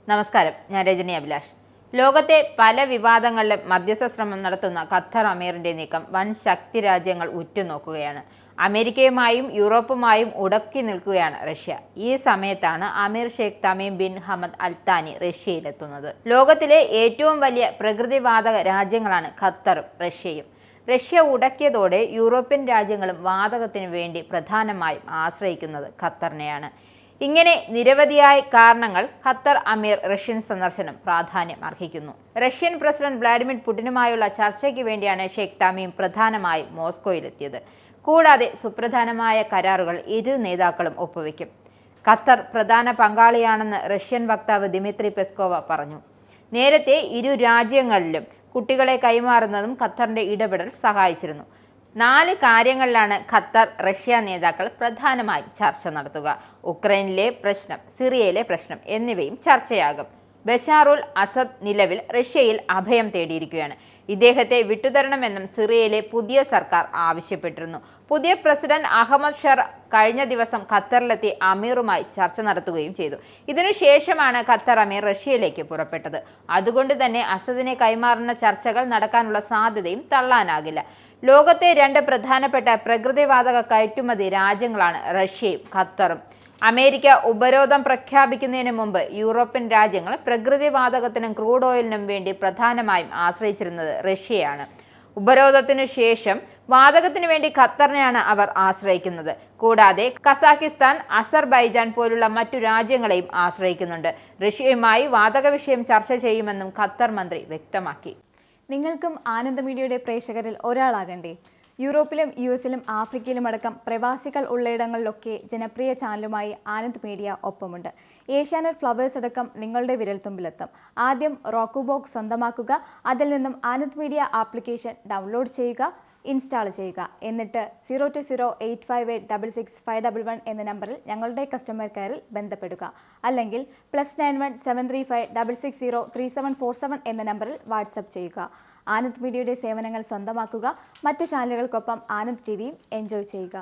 നമസ്കാരം, ഞാൻ രജനി അഭിലാഷ്. ലോകത്തെ പല വിവാദങ്ങളിലും മധ്യസ്ഥ ശ്രമം നടത്തുന്ന ഖത്തർ അമീറിന്റെ നീക്കം വൻ ശക്തി രാജ്യങ്ങൾ ഉറ്റുനോക്കുകയാണ്. അമേരിക്കയുമായും യൂറോപ്പുമായും ഉടക്കി നിൽക്കുകയാണ് റഷ്യ. ഈ സമയത്താണ് അമീർ Sheikh Tamim bin Hamad Al താനി റഷ്യയിലെത്തുന്നത്. ലോകത്തിലെ ഏറ്റവും വലിയ പ്രകൃതിവാതക രാജ്യങ്ങളാണ് ഖത്തറും റഷ്യയും. റഷ്യ ഉടക്കിയതോടെ യൂറോപ്യൻ രാജ്യങ്ങളും വാതകത്തിനു വേണ്ടി പ്രധാനമായും ആശ്രയിക്കുന്നത് ഖത്തറിനെയാണ്. ഇങ്ങനെ നിരവധിയായ കാരണങ്ങൾ ഖത്തർ അമീർ റഷ്യൻ സന്ദർശനം പ്രാധാന്യം അർഹിക്കുന്നു. റഷ്യൻ പ്രസിഡന്റ് വ്ളാഡിമിർ പുടിനുമായുള്ള ചർച്ചയ്ക്ക് വേണ്ടിയാണ് ഷെയ്ഖ് തമീം പ്രധാനമായും മോസ്കോയിലെത്തിയത്. കൂടാതെ സുപ്രധാനമായ കരാറുകൾ ഇരു നേതാക്കളും ഒപ്പുവെക്കും. ഖത്തർ പ്രധാന പങ്കാളിയാണെന്ന് റഷ്യൻ വക്താവ് ദിമിത്രി പെസ്കോവ പറഞ്ഞു. നേരത്തെ ഇരു രാജ്യങ്ങളിലും കുട്ടികളെ കൈമാറുന്നതും ഖത്തറിന്റെ ഇടപെടൽ സഹായിച്ചിരുന്നു. 4 കാര്യങ്ങളിലാണ് ഖത്തർ റഷ്യ നേതാക്കൾ പ്രധാനമായും ചർച്ച നടത്തുക. ഉക്രൈനിലെ പ്രശ്നം, സിറിയയിലെ പ്രശ്നം എന്നിവയും ചർച്ചയാകും. ബഷാറുൽ അസദ് നിലവിൽ റഷ്യയിൽ അഭയം തേടിയിരിക്കുകയാണ്. ഇദ്ദേഹത്തെ വിട്ടുതരണമെന്നും സിറിയയിലെ പുതിയ സർക്കാർ ആവശ്യപ്പെട്ടിരുന്നു. പുതിയ പ്രസിഡന്റ് അഹമ്മദ് ഷർ കഴിഞ്ഞ ദിവസം ഖത്തറിലെത്തി അമീറുമായി ചർച്ച നടത്തുകയും ചെയ്തു. ഇതിനുശേഷമാണ് ഖത്തർ അമീർ റഷ്യയിലേക്ക് പുറപ്പെട്ടത്. അതുകൊണ്ട് തന്നെ അസദിനെ കൈമാറുന്ന ചർച്ചകൾ നടക്കാനുള്ള സാധ്യതയും തള്ളാനാകില്ല. ലോകത്തെ 2 പ്രധാനപ്പെട്ട പ്രകൃതിവാതക കയറ്റുമതി രാജ്യങ്ങളാണ് റഷ്യയും ഖത്തറും. അമേരിക്ക ഉപരോധം പ്രഖ്യാപിക്കുന്നതിന് മുമ്പ് യൂറോപ്യൻ രാജ്യങ്ങൾ പ്രകൃതിവാതകത്തിനും ക്രൂഡ് ഓയിലിനും വേണ്ടി പ്രധാനമായും ആശ്രയിച്ചിരുന്നത് റഷ്യയാണ്. ഉപരോധത്തിനു ശേഷം വാതകത്തിനു വേണ്ടി ഖത്തറിനെയാണ് അവർ ആശ്രയിക്കുന്നത്. കൂടാതെ കസാഖിസ്ഥാൻ, അസർബൈജാൻ പോലുള്ള മറ്റു രാജ്യങ്ങളെയും ആശ്രയിക്കുന്നുണ്ട്. റഷ്യയുമായി വാതക വിഷയം ചർച്ച ചെയ്യുമെന്നും ഖത്തർ മന്ത്രി വ്യക്തമാക്കി. നിങ്ങൾക്കും ആനന്ദ മീഡിയയുടെ പ്രേക്ഷകരിൽ ഒരാളാകണ്ടേ? യൂറോപ്പിലും US-ലും ആഫ്രിക്കയിലും അടക്കം പ്രവാസികൾ ഉള്ളയിടങ്ങളിലൊക്കെ ജനപ്രിയ ചാനലുമായി ആനന്ദ് മീഡിയ ഒപ്പമുണ്ട്. ഏഷ്യാനെറ്റ് ഫ്ലവേഴ്സ് അടക്കം നിങ്ങളുടെ വിരൽത്തുമ്പിലെത്തും. ആദ്യം റോക്കു ബോക്സ് സ്വന്തമാക്കുക. അതിൽ നിന്നും ആനന്ദ് മീഡിയ ആപ്ലിക്കേഷൻ ഡൗൺലോഡ് ചെയ്യുക, ഇൻസ്റ്റാൾ ചെയ്യുക. എന്നിട്ട് 02085866511 എന്ന നമ്പറിൽ ഞങ്ങളുടെ കസ്റ്റമർ കെയറിൽ ബന്ധപ്പെടുക. അല്ലെങ്കിൽ +91 735 660 3747 എന്ന നമ്പറിൽ വാട്സപ്പ് ചെയ്യുക. ആനന്ദ് മീഡിയയുടെ സേവനങ്ങൾ സ്വന്തമാക്കുക. മറ്റു ചാനലുകൾക്കൊപ്പം ആനന്ദ് TVയും എൻജോയ് ചെയ്യുക.